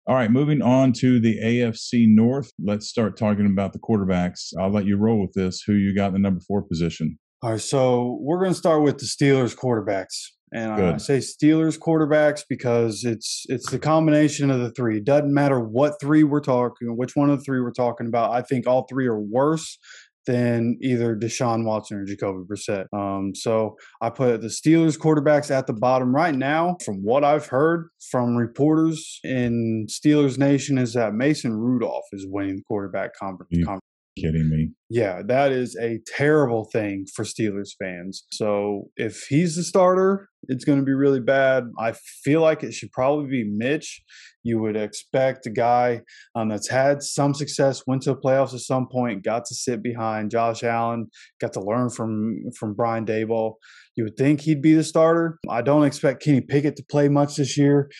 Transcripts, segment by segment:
All right, moving on to the AFC North. Let's start talking about the quarterbacks. I'll let you roll with this. Who you got in the number 4 position? All right, so we're going to start with the Steelers quarterbacks. And I Good. say Steelers quarterbacks because it's the combination of the three. It doesn't matter what three we're talking, which one of the three we're talking about. I think all three are worse than either Deshaun Watson or Jacoby Brissett. So I put the Steelers quarterbacks at the bottom right now. From what I've heard from reporters in Steelers Nation, is that Mason Rudolph is winning the quarterback conference. Kidding me? Yeah, that is a terrible thing for Steelers fans. So if he's the starter, it's going to be really bad. I feel like it should probably be Mitch. You would expect a guy that's had some success, went to the playoffs at some point, got to sit behind Josh Allen, got to learn from Brian Daboll. You would think he'd be the starter. I don't expect Kenny Pickett to play much this year,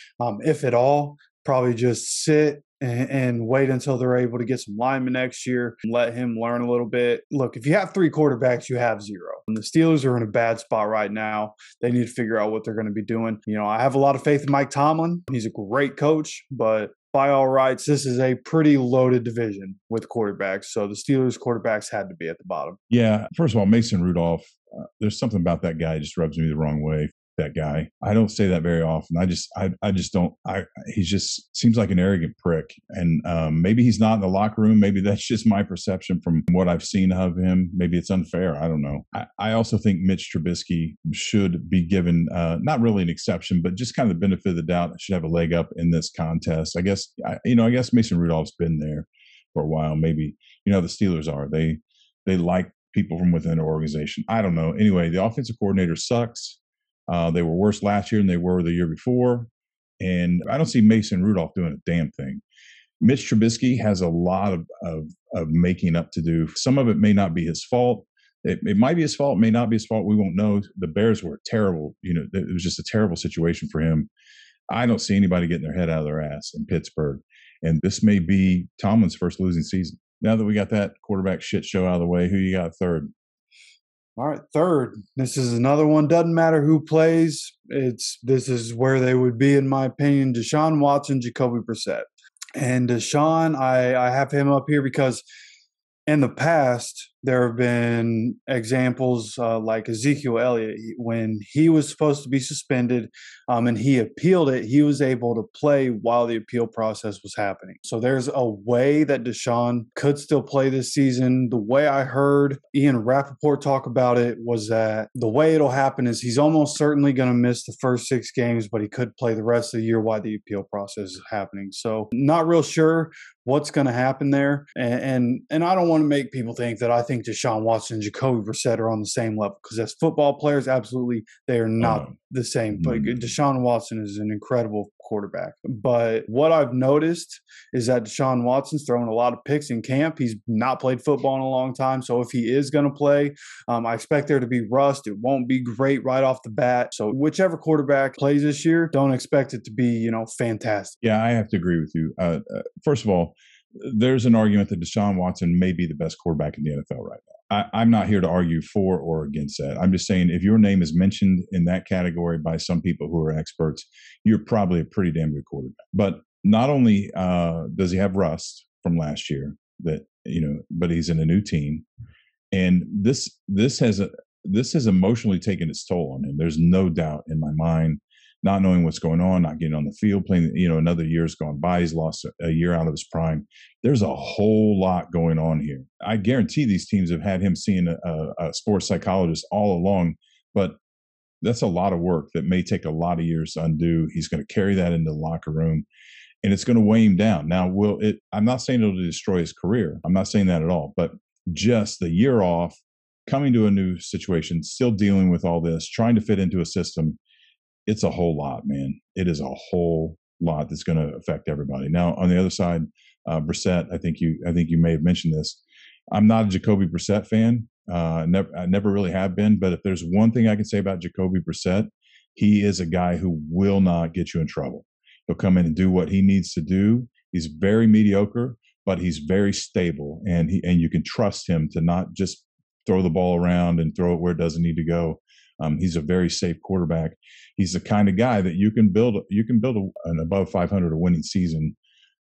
if at all. Probably just sit and wait until they're able to get some linemen next year and let him learn a little bit. Look, if you have three quarterbacks, you have zero. And the Steelers are in a bad spot right now. They need to figure out what they're going to be doing. You know, I have a lot of faith in Mike Tomlin. He's a great coach, but by all rights, this is a pretty loaded division with quarterbacks. So the Steelers quarterbacks had to be at the bottom. Yeah. First of all, Mason Rudolph, there's something about that guy that just rubs me the wrong way. That guy. I don't say that very often. I just don't. He just seems like an arrogant prick. And maybe he's not in the locker room. Maybe that's just my perception from what I've seen of him. Maybe it's unfair. I don't know. I also think Mitch Trubisky should be given not really an exception, but just kind of the benefit of the doubt. Should have a leg up in this contest. I guess Mason Rudolph's been there for a while. Maybe the Steelers are. They like people from within their organization. I don't know. Anyway, the offensive coordinator sucks. They were worse last year than they were the year before. And I don't see Mason Rudolph doing a damn thing. Mitch Trubisky has a lot of making up to do. Some of it may not be his fault. It might be his fault, may not be his fault. We won't know. The Bears were terrible. It was just a terrible situation for him. I don't see anybody getting their head out of their ass in Pittsburgh. And this may be Tomlin's first losing season. Now that we got that quarterback shit show out of the way, who you got third? All right, third. This is another one. Doesn't matter who plays. This is where they would be, in my opinion. Deshaun Watson, Jacoby Brissett. And Deshaun, I have him up here because in the past, there have been examples like Ezekiel Elliott. When he was supposed to be suspended and he appealed it, he was able to play while the appeal process was happening. So there's a way that Deshaun could still play this season. The way I heard Ian Rappaport talk about it was that the way it'll happen is he's almost certainly going to miss the first 6 games, but he could play the rest of the year while the appeal process is happening. So not real sure what's going to happen there. And I don't want to make people think that I think Deshaun Watson and Jacoby Brissett are on the same level, because as football players, absolutely, they are not the same. But Deshaun Watson is an incredible quarterback. But what I've noticed is that Deshaun Watson's throwing a lot of picks in camp. He's not played football in a long time. So if he is going to play, I expect there to be rust. It won't be great right off the bat. So whichever quarterback plays this year, don't expect it to be, fantastic. Yeah, I have to agree with you. First of all, there's an argument that Deshaun Watson may be the best quarterback in the NFL right now. I'm not here to argue for or against that. I'm just saying if your name is mentioned in that category by some people who are experts, you're probably a pretty damn good quarterback. But not only does he have rust from last year, but he's in a new team, and this has emotionally taken its toll on him. There's no doubt in my mind. Not knowing what's going on, not getting on the field, playing, another year's gone by. He's lost a year out of his prime. There's a whole lot going on here. I guarantee these teams have had him seeing a sports psychologist all along, but that's a lot of work that may take a lot of years to undo. He's going to carry that into the locker room, and it's going to weigh him down. Now, I'm not saying it'll destroy his career. I'm not saying that at all, but just the year off, coming to a new situation, still dealing with all this, trying to fit into a system, it's a whole lot, man. It is a whole lot that's going to affect everybody. Now, on the other side, Brissett, I think you may have mentioned this. I'm not a Jacoby Brissett fan. I never really have been. But if there's one thing I can say about Jacoby Brissett, he is a guy who will not get you in trouble. He'll come in and do what he needs to do. He's very mediocre, but he's very stable, and you can trust him to not just throw the ball around and throw it where it doesn't need to go. He's a very safe quarterback. He's the kind of guy that you can build an above 500 a winning season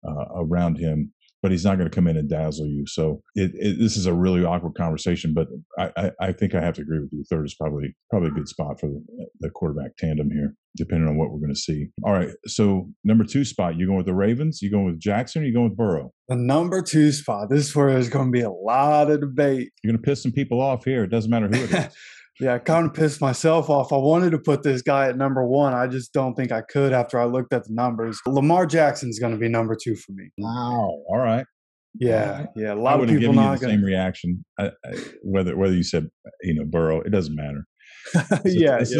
around him, but he's not going to come in and dazzle you. So this is a really awkward conversation, but I think I have to agree with you. Third is probably a good spot for the quarterback tandem here, depending on what we're going to see. All right, so number 2 spot, you going with the Ravens? You going with Jackson? Or you going with Burrow? The number 2 spot. This is where there's going to be a lot of debate. You're going to piss some people off here. It doesn't matter who it is. Yeah, I kind of pissed myself off. I wanted to put this guy at number 1. I just don't think I could after I looked at the numbers. Lamar Jackson's going to be number 2 for me. Wow. All right. Yeah. A lot of people not going the same reaction. Whether you said Burrow, it doesn't matter. This is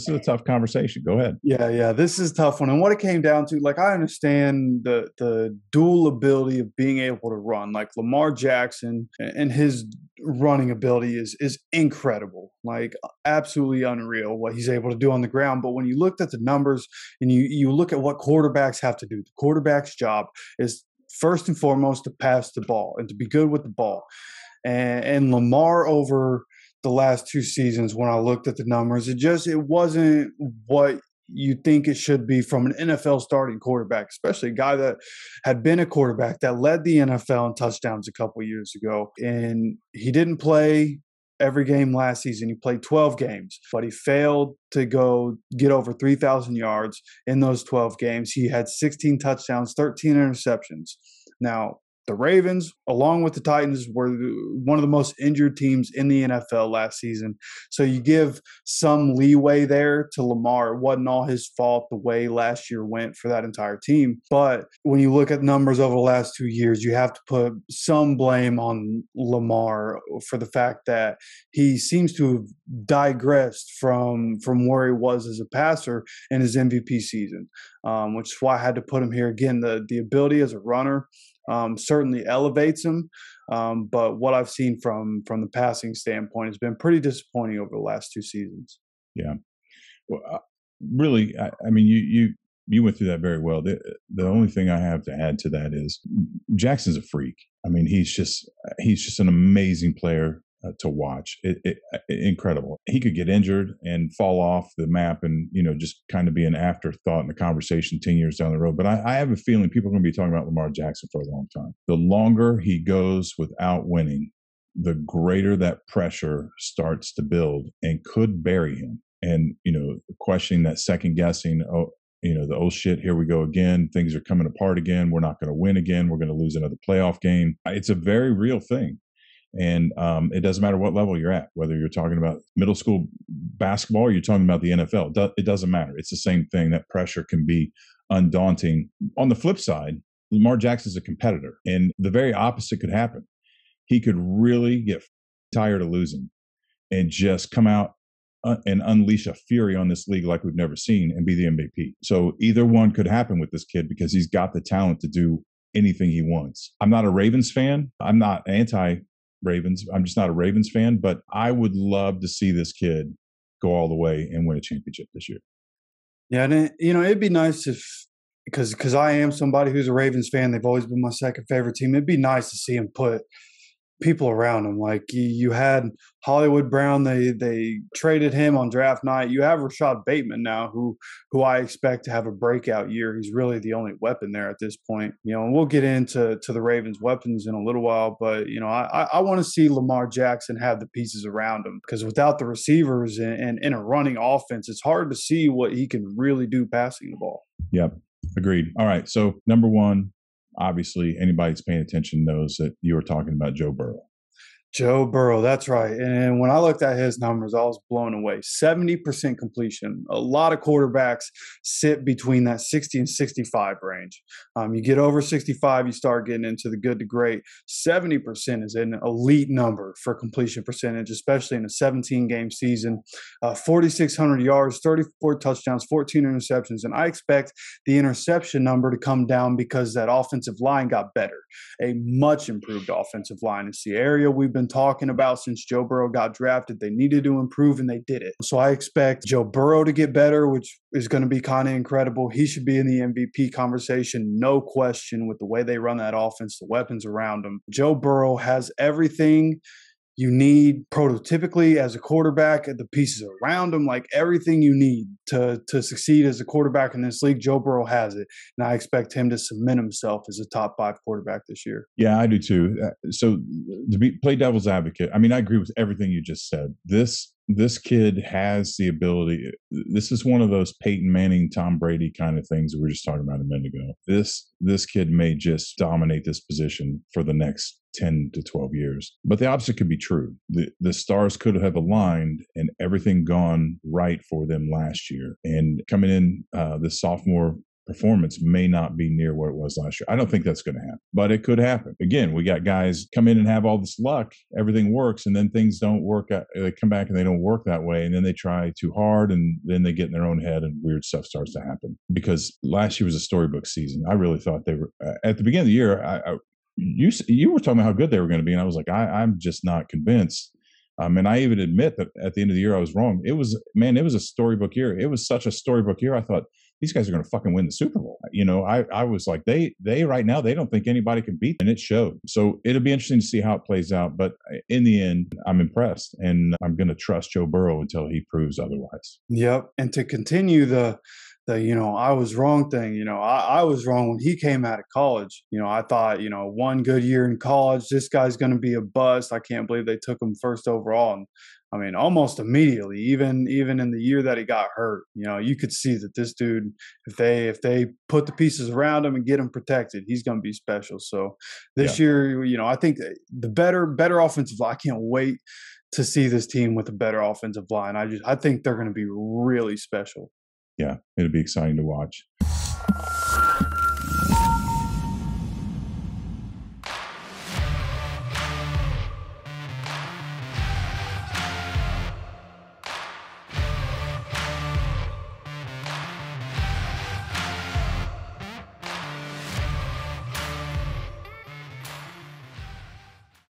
a tough conversation. Go ahead. Yeah. This is a tough one. And what it came down to, like, I understand the dual ability of being able to run. Like Lamar Jackson and his running ability is incredible, like absolutely unreal what he's able to do on the ground. But when you looked at the numbers and you look at what quarterbacks have to do, the quarterback's job is first and foremost to pass the ball and to be good with the ball. And Lamar, over the last 2 seasons, when I looked at the numbers, it wasn't what you think it should be from an NFL starting quarterback, especially a guy that had been a quarterback that led the NFL in touchdowns a couple years ago. And he didn't play every game last season. He played 12 games, but he failed to go get over 3,000 yards in those 12 games. He had 16 touchdowns, 13 interceptions. Now, the Ravens, along with the Titans, were one of the most injured teams in the NFL last season. So you give some leeway there to Lamar. It wasn't all his fault the way last year went for that entire team. But when you look at numbers over the last 2 years, you have to put some blame on Lamar for the fact that he seems to have digressed from where he was as a passer in his MVP season, which is why I had to put him here. Again, the ability as a runner certainly elevates him. But what I've seen from the passing standpoint has been pretty disappointing over the last 2 seasons. Yeah. Well, really, I mean, you went through that very well. The only thing I have to add to that is Jackson's a freak. I mean, he's just an amazing player to watch. Incredible. He could get injured and fall off the map and, just kind of be an afterthought in the conversation 10 years down the road. But I have a feeling people are going to be talking about Lamar Jackson for a long time. The longer he goes without winning, the greater that pressure starts to build and could bury him. And, questioning that, second guessing, the shit, here we go again. Things are coming apart again. We're not going to win again. We're going to lose another playoff game. It's a very real thing. And it doesn't matter what level you're at, whether you're talking about middle school basketball or you're talking about the NFL. It doesn't matter. It's the same thing. That pressure can be undaunting. On the flip side, Lamar Jackson's a competitor, and the very opposite could happen. He could really get tired of losing and just come out and unleash a fury on this league like we've never seen and be the MVP. So either one could happen with this kid because he's got the talent to do anything he wants. I'm not a Ravens fan. I'm not anti-Ravens. I'm just not a Ravens fan, but I would love to see this kid go all the way and win a championship this year. Yeah, and it'd be nice if, because I am somebody who's a Ravens fan. They've always been my second favorite team. It'd be nice to see him put people around him. Like you had Hollywood Brown, they traded him on draft night. You have Rashad Bateman now, who I expect to have a breakout year. He's really the only weapon there at this point. And we'll get into the Ravens' weapons in a little while, but I want to see Lamar Jackson have the pieces around him, because without the receivers and in a running offense, it's hard to see what he can really do passing the ball. Yep, agreed. All right, so number 1. Obviously, anybody that's paying attention knows that you were talking about Joe Burrow. Joe Burrow, that's right. And when I looked at his numbers, I was blown away. 70% completion. A lot of quarterbacks sit between that 60 and 65 range. You get over 65, you start getting into the good to great. 70% is an elite number for completion percentage, especially in a 17-game season. 4,600 yards, 34 touchdowns, 14 interceptions. And I expect the interception number to come down because that offensive line got better. A much improved offensive line. It's the area we've been talking about since Joe Burrow got drafted. They needed to improve, and they did it. So I expect Joe Burrow to get better, which is going to be kind of incredible. He should be in the MVP conversation, no question, with the way they run that offense, the weapons around him. Joe Burrow has everything you need prototypically as a quarterback, the pieces around him, like everything you need to succeed as a quarterback in this league. Joe Burrow has it, and I expect him to cement himself as a top 5 quarterback this year. Yeah, I do too. So to play devil's advocate, I mean, I agree with everything you just said. This kid has the ability. This is one of those Peyton Manning, Tom Brady kind of things that we were just talking about a minute ago. This kid may just dominate this position for the next 10 to 12 years. But the opposite could be true. The stars could have aligned and everything gone right for them last year. And coming in, the sophomore performance may not be near what it was last year. I don't think that's going to happen, but it could happen. Again, we got guys come in and have all this luck, everything works, and then things don't work out. They come back and they don't work that way, and then they try too hard, and then they get in their own head, and weird stuff starts to happen. Because last year was a storybook season. I really thought they were at the beginning of the year. You were talking about how good they were going to be, and I was like, I'm just not convinced. And I even admit that at the end of the year I was wrong. It was a storybook year. It was such a storybook year. I thought these guys are going to fucking win the Super Bowl. I was like, they right now they don't think anybody can beat them, and it showed. So it'll be interesting to see how it plays out. But in the end, I'm impressed, and I'm going to trust Joe Burrow until he proves otherwise. Yep, and to continue the I was wrong thing. I was wrong when he came out of college. I thought, one good year in college, this guy's going to be a bust. I can't believe they took him first overall. And I mean, almost immediately, even in the year that he got hurt, you could see that this dude, if they put the pieces around him and get him protected, he's going to be special. So this year, I think the better offensive line. I can't wait to see this team with a better offensive line. I think they're going to be really special. Yeah, it'll be exciting to watch.